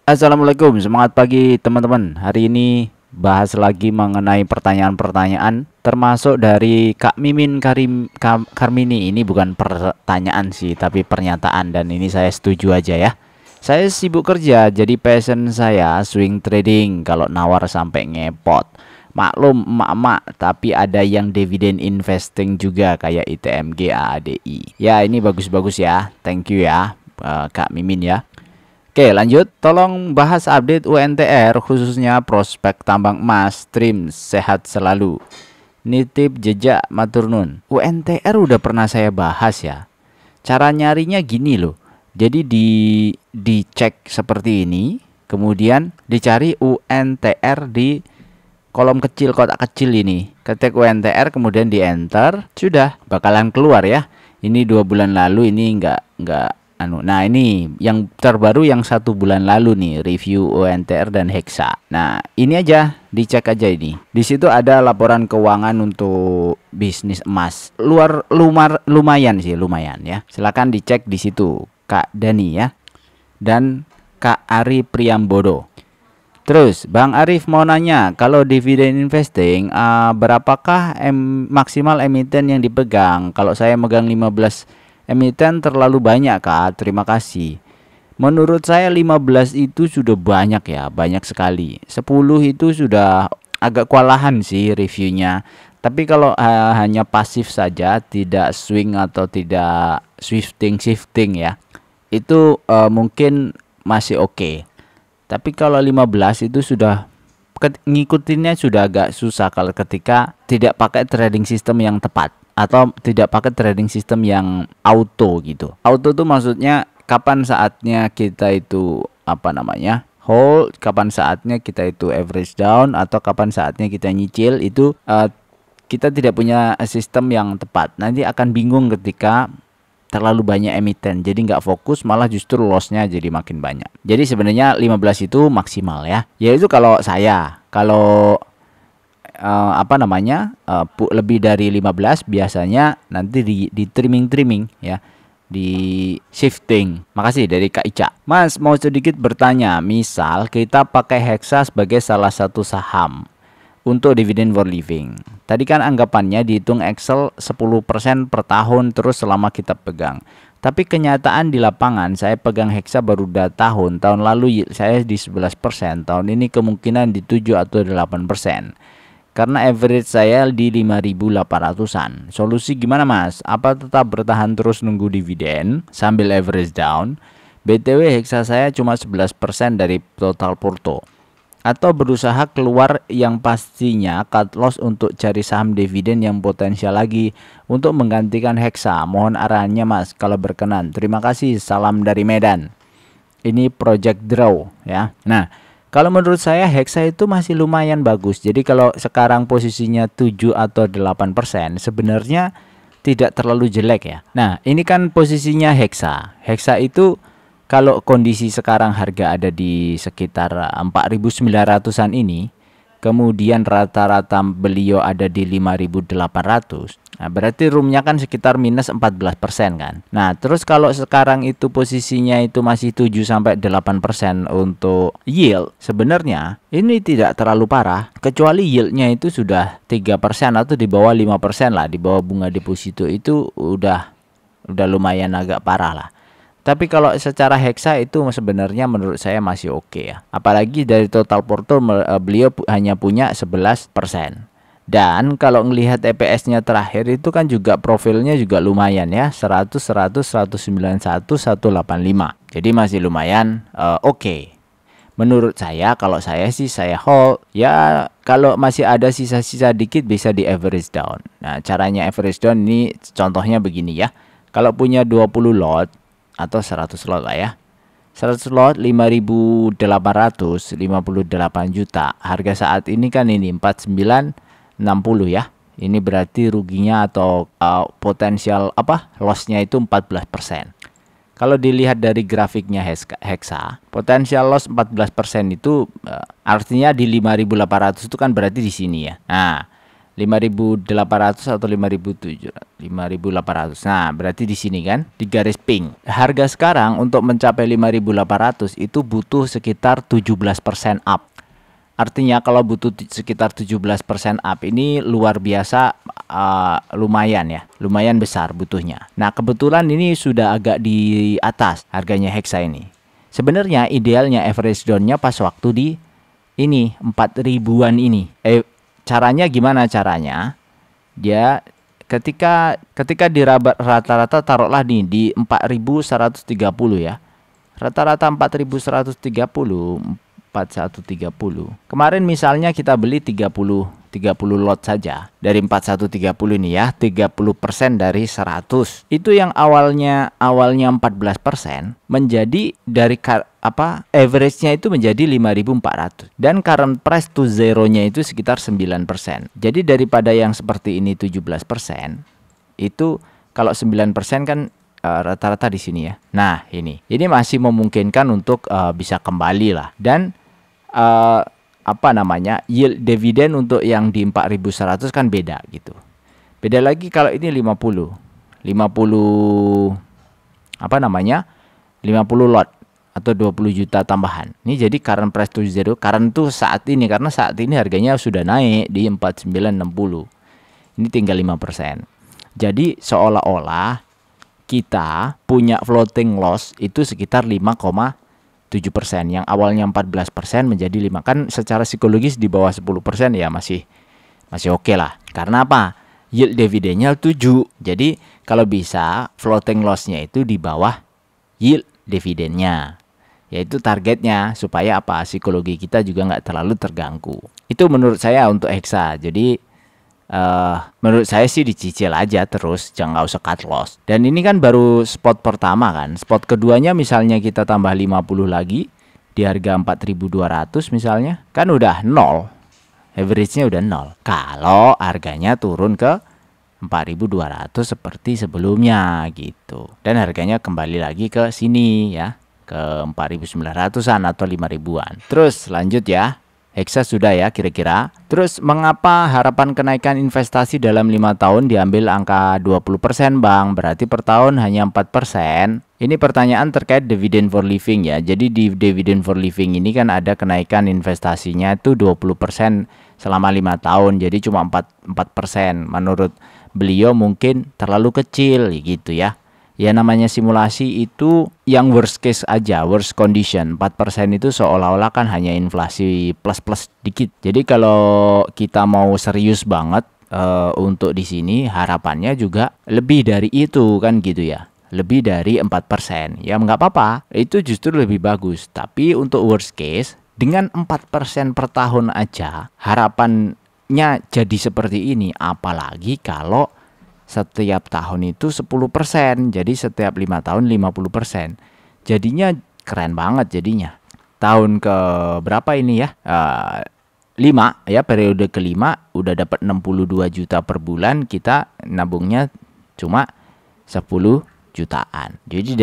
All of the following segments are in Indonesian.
Assalamualaikum, semangat pagi teman-teman. Hari ini bahas lagi mengenai pertanyaan-pertanyaan, termasuk dari Kak Mimin Karmini. Ini bukan pertanyaan sih, tapi pernyataan, dan ini saya setuju aja ya. Saya sibuk kerja, jadi passion saya swing trading. Kalau nawar sampai ngepot. Maklum emak-emak, tapi ada yang dividen investing juga kayak ITMG AADI. Ya, ini bagus-bagus ya. Thank you ya, Kak Mimin ya. Oke, lanjut. Tolong bahas update UNTR khususnya prospek tambang emas. Stream sehat selalu. Nitip jejak matur nun. UNTR udah pernah saya bahas ya. Cara nyarinya gini loh. Jadi dicek seperti ini, kemudian dicari UNTR di kolom kecil, kotak kecil ini. Ketik UNTR kemudian di enter, sudah bakalan keluar ya. Ini 2 bulan lalu, ini enggak. Nah, ini yang terbaru yang 1 bulan lalu nih, review UNTR dan Hexa. Nah, ini aja, dicek aja ini. Di situ ada laporan keuangan untuk bisnis emas. Lumayan sih, lumayan ya. Silakan dicek di situ, Kak Dani ya. Dan Kak Ari Priambodo. Terus, Bang Arif mau nanya, kalau dividen investing, berapakah maksimal emiten yang dipegang? Kalau saya megang 15 emiten terlalu banyak Kak, terima kasih. Menurut saya 15 itu sudah banyak ya, banyak sekali. 10 itu sudah agak kewalahan sih reviewnya. Tapi kalau hanya pasif saja, tidak swing atau tidak shifting ya, itu mungkin masih oke. Tapi kalau 15 itu sudah ngikutinnya sudah agak susah kalau ketika tidak pakai trading system yang tepat atau tidak pakai trading system yang auto gitu. Auto tuh maksudnya kapan saatnya kita itu hold, kapan saatnya kita itu average down, atau kapan saatnya kita nyicil. Itu kita tidak punya sistem yang tepat. Nanti akan bingung ketika terlalu banyak emiten, jadi nggak fokus, malah justru lossnya jadi makin banyak. Jadi sebenarnya 15 itu maksimal ya. Yaitu kalau saya, kalau lebih dari 15 biasanya nanti di trimming ya, di shifting. Makasih dari Kak Ica. Mas mau sedikit bertanya, misal kita pakai Hexa sebagai salah satu saham untuk dividen for living. Tadi kan anggapannya dihitung Excel 10% per tahun terus selama kita pegang. Tapi kenyataan di lapangan saya pegang Hexa baru 2 tahun. Tahun lalu saya di 11%, tahun ini kemungkinan di 7 atau 8%. Karena average saya di 5.800-an. Solusi gimana Mas? Apa tetap bertahan terus nunggu dividen sambil average down? BTW Hexa saya cuma 11% dari total porto. Atau berusaha keluar yang pastinya cut loss untuk cari saham dividen yang potensial lagi untuk menggantikan Hexa. Mohon arahannya Mas kalau berkenan. Terima kasih, salam dari Medan. Ini Project Draw ya. Nah, kalau menurut saya Hexa itu masih lumayan bagus. Jadi kalau sekarang posisinya 7 atau 8% sebenarnya tidak terlalu jelek ya. Nah, ini kan posisinya Hexa. Hexa itu kalau kondisi sekarang harga ada di sekitar 4.900-an ini, kemudian rata-rata beliau ada di 5.800. Nah, berarti roomnya kan sekitar minus 14% kan. Nah, terus kalau sekarang itu posisinya itu masih 7-8% untuk yield, sebenarnya ini tidak terlalu parah, kecuali yieldnya itu sudah 3% atau di bawah 5% lah, di bawah bunga deposito itu udah lumayan agak parah lah. Tapi kalau secara Hexa itu sebenarnya menurut saya masih oke ya. Apalagi dari total porto beliau hanya punya 11%. Dan kalau ngelihat EPS-nya terakhir itu kan juga profilnya juga lumayan ya. 100, 100, 191, 185. Jadi masih lumayan oke. Menurut saya, kalau saya sih saya hold. Ya kalau masih ada sisa-sisa dikit bisa di average down. Nah, caranya average down ini contohnya begini ya. Kalau punya 20 lot atau 100 lot lah ya, 100 lot 5.800, 58 juta. Harga saat ini kan ini 4960 ya. Ini berarti ruginya atau potensial lossnya itu 14%. Kalau dilihat dari grafiknya Hexa, potensial loss 14% itu artinya di 5.800 itu kan berarti di sini ya. Nah, 5.800 atau 5.800. Nah, berarti di sini kan di garis pink. Harga sekarang untuk mencapai 5.800 itu butuh sekitar 17% up. Artinya kalau butuh sekitar 17% up ini luar biasa, lumayan ya. Lumayan besar butuhnya. Nah, kebetulan ini sudah agak di atas harganya Hexa ini. Sebenarnya idealnya average down-nya pas waktu di ini 4.000-an ini. Caranya gimana caranya? Dia ketika di rata-rata taruhlah nih di 4.130 ya. Rata-rata 4.130, 4130. Kemarin misalnya kita beli 30 lot saja dari 4130 ini ya, 30% dari 100. Itu yang awalnya 14% menjadi dari average-nya itu menjadi 5.400 dan current price to zero-nya itu sekitar 9%. Jadi daripada yang seperti ini 17%, itu kalau 9% kan rata-rata di sini ya. Nah, ini masih memungkinkan untuk bisa kembali lah. Dan yield dividen untuk yang di 4.100 kan beda gitu. Beda lagi kalau ini 50 lot atau 20 juta tambahan. Ini jadi current price to zero, current tuh saat ini, karena saat ini harganya sudah naik di 4960. Ini tinggal 5%. Jadi seolah-olah kita punya floating loss itu sekitar 5,7%. Yang awalnya 14% menjadi 5. Kan secara psikologis di bawah 10% ya masih oke lah. Karena apa? Yield dividennya 7. Jadi kalau bisa floating loss-nya itu di bawah yield dividennya. Yaitu targetnya supaya apa? Psikologi kita juga nggak terlalu terganggu. Itu menurut saya untuk Hexa. Jadi menurut saya sih dicicil aja terus, jangan usah cut loss. Dan ini kan baru spot pertama kan. Spot keduanya misalnya kita tambah 50 lagi di harga 4.200 misalnya, kan udah 0. Average-nya udah 0. Kalau harganya turun ke 4.200 seperti sebelumnya gitu. Dan harganya kembali lagi ke sini ya, ke 4.900-an atau 5.000-an. Terus lanjut ya. Hexa sudah ya kira-kira. Terus mengapa harapan kenaikan investasi dalam 5 tahun diambil angka 20% Bang? Berarti per tahun hanya 4%. Ini pertanyaan terkait dividend for living ya. Jadi di dividend for living ini kan ada kenaikan investasinya itu 20% selama 5 tahun. Jadi cuma 4%. Menurut beliau mungkin terlalu kecil gitu ya. Ya namanya simulasi itu yang worst case aja, worst condition. 4% itu seolah-olah kan hanya inflasi plus-plus dikit. Jadi kalau kita mau serius banget untuk di sini harapannya juga lebih dari itu kan gitu ya. Lebih dari 4%. Ya nggak apa-apa, itu justru lebih bagus. Tapi untuk worst case dengan 4% per tahun aja harapannya jadi seperti ini. Apalagi kalau setiap tahun itu 10%, jadi setiap 5 tahun 50%. Jadinya keren banget jadinya. Tahun ke berapa ini ya? 5 ya, periode kelima udah dapat 62 juta per bulan, kita nabungnya cuma 10 jutaan. Jadi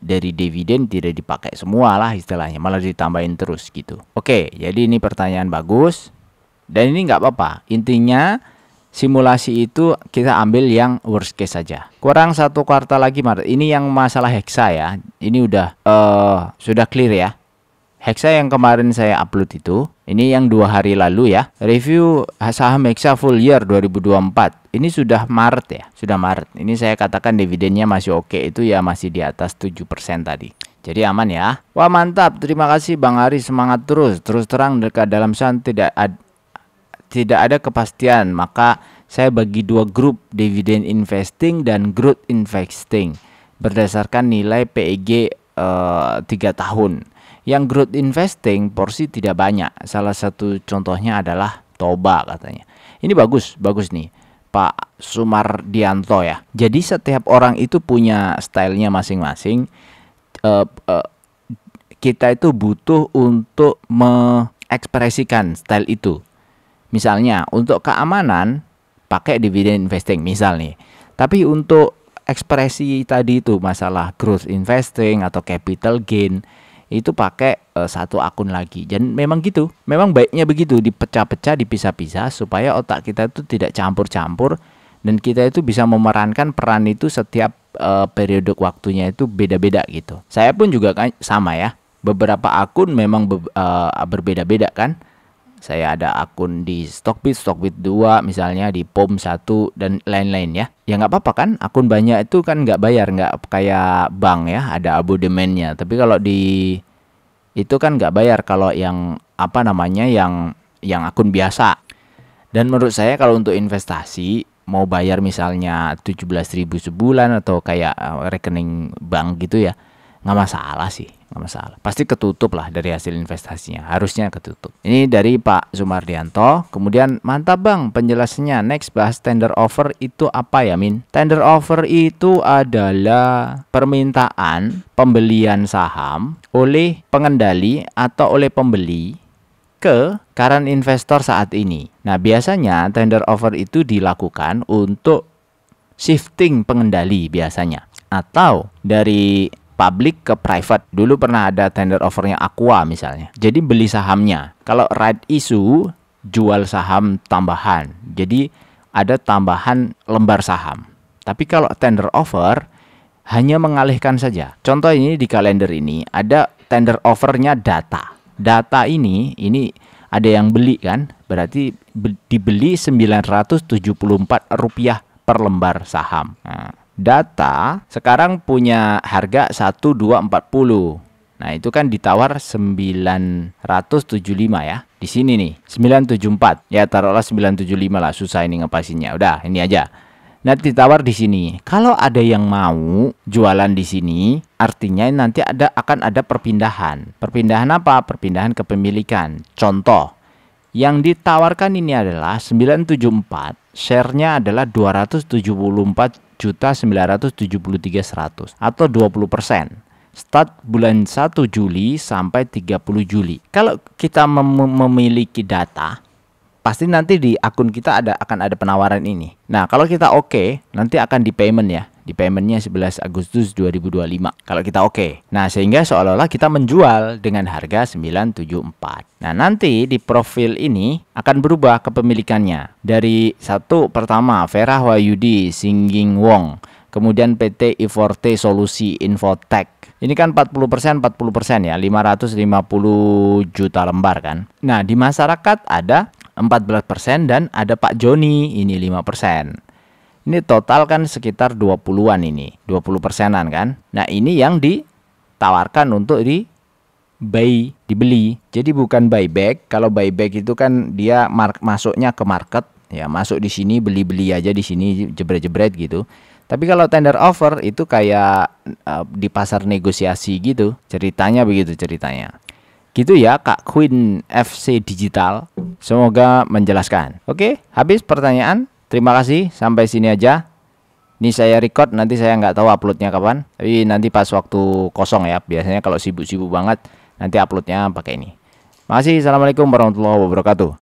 dari dividen tidak dipakai semua lah istilahnya, malah ditambahin terus gitu. Oke, jadi ini pertanyaan bagus. Dan ini nggak apa-apa. Intinya simulasi itu kita ambil yang worst case saja. Kurang 1 kuartal lagi Maret. Ini yang masalah Hexa ya. Ini udah sudah clear ya. Hexa yang kemarin saya upload itu, ini yang 2 hari lalu ya. Review saham Hexa full year 2024. Ini sudah Maret ya. Sudah Maret. Ini saya katakan dividennya masih oke, itu ya masih di atas 7% tadi. Jadi aman ya. Wah mantap. Terima kasih Bang Ari, semangat terus. Terus terang dekat dalam saham tidak ada kepastian, maka saya bagi 2 grup, dividend investing dan growth investing berdasarkan nilai PEG 3 tahun. Yang growth investing porsi tidak banyak. Salah satu contohnya adalah Toba katanya. Ini bagus nih Pak Sumardianto ya. Jadi setiap orang itu punya stylenya masing-masing. Kita itu butuh untuk mengekspresikan style itu. Misalnya untuk keamanan pakai dividend investing misal nih. Tapi untuk ekspresi tadi itu masalah growth investing atau capital gain itu pakai satu akun lagi. Dan memang gitu, memang baiknya begitu, dipecah-pecah, dipisah-pisah supaya otak kita itu tidak campur-campur dan kita itu bisa memerankan peran itu setiap periode waktunya itu beda-beda gitu. Saya pun juga kan sama ya. Beberapa akun memang berbeda-beda kan. Saya ada akun di Stockbit 2 misalnya, di POM 1 dan lain-lain ya. Ya nggak apa-apa kan, akun banyak itu kan nggak bayar, nggak kayak bank ya, ada abodemennya. Tapi kalau di itu kan nggak bayar kalau yang apa namanya, yang akun biasa. Dan menurut saya kalau untuk investasi mau bayar misalnya 17.000 sebulan atau kayak rekening bank gitu ya, nggak masalah sih, nggak masalah. Pasti ketutup lah dari hasil investasinya, harusnya ketutup. Ini dari Pak Sumardianto. Kemudian mantap bang penjelasannya. Next bahas tender offer itu apa ya Min? Tender offer itu adalah permintaan pembelian saham oleh pengendali atau oleh pembeli ke current investor saat ini. Nah biasanya tender offer itu dilakukan untuk shifting pengendali biasanya, atau dari public ke private. Dulu pernah ada tender offernya Aqua misalnya. Jadi beli sahamnya. Kalau right issue, jual saham tambahan. Jadi ada tambahan lembar saham. Tapi kalau tender offer hanya mengalihkan saja. Contoh ini di kalender ini ada tender offernya data. Data ini ada yang beli kan? Berarti dibeli Rp974 per lembar saham. Nah, data sekarang punya harga 1240. Nah, itu kan ditawar 975 ya. Di sini nih, 974. Ya, taruhlah 975 lah, susah ini ngepasinnya. Udah, ini aja. Nah, ditawar di sini. Kalau ada yang mau jualan di sini, artinya nanti akan ada perpindahan. Perpindahan apa? Perpindahan kepemilikan. Contoh, yang ditawarkan ini adalah 974, share-nya adalah 274.973.100 atau 20%. Start bulan 1 Juli sampai 30 Juli. Kalau kita memiliki data, pasti nanti di akun kita akan ada penawaran ini. Nah, kalau kita oke, nanti akan di payment ya. Di paymentnya 11 Agustus 2025. Kalau kita oke. Nah, sehingga seolah-olah kita menjual dengan harga 974. Nah, nanti di profil ini akan berubah kepemilikannya. Dari satu pertama, Vera Wahyudi Singging Wong. Kemudian PT Iforte Solusi Infotech. Ini kan 40% ya, 550 juta lembar kan. Nah, di masyarakat ada 14% dan ada Pak Joni ini 5%. Ini total kan sekitar 20-an ini, 20%-an kan. Nah, ini yang ditawarkan untuk dibeli. Jadi bukan buyback. Kalau buyback itu kan dia masuknya ke market, ya masuk di sini beli-beli aja di sini jebret-jebret gitu. Tapi kalau tender offer itu kayak di pasar negosiasi gitu. Ceritanya begitu ceritanya. Gitu ya Kak Queen FC Digital. Semoga menjelaskan. Oke, habis pertanyaan. Terima kasih, sampai sini aja. Ini saya record, nanti saya nggak tahu uploadnya kapan. Tapi nanti pas waktu kosong ya. Biasanya kalau sibuk-sibuk banget, nanti uploadnya pakai ini. Makasih, assalamualaikum warahmatullahi wabarakatuh.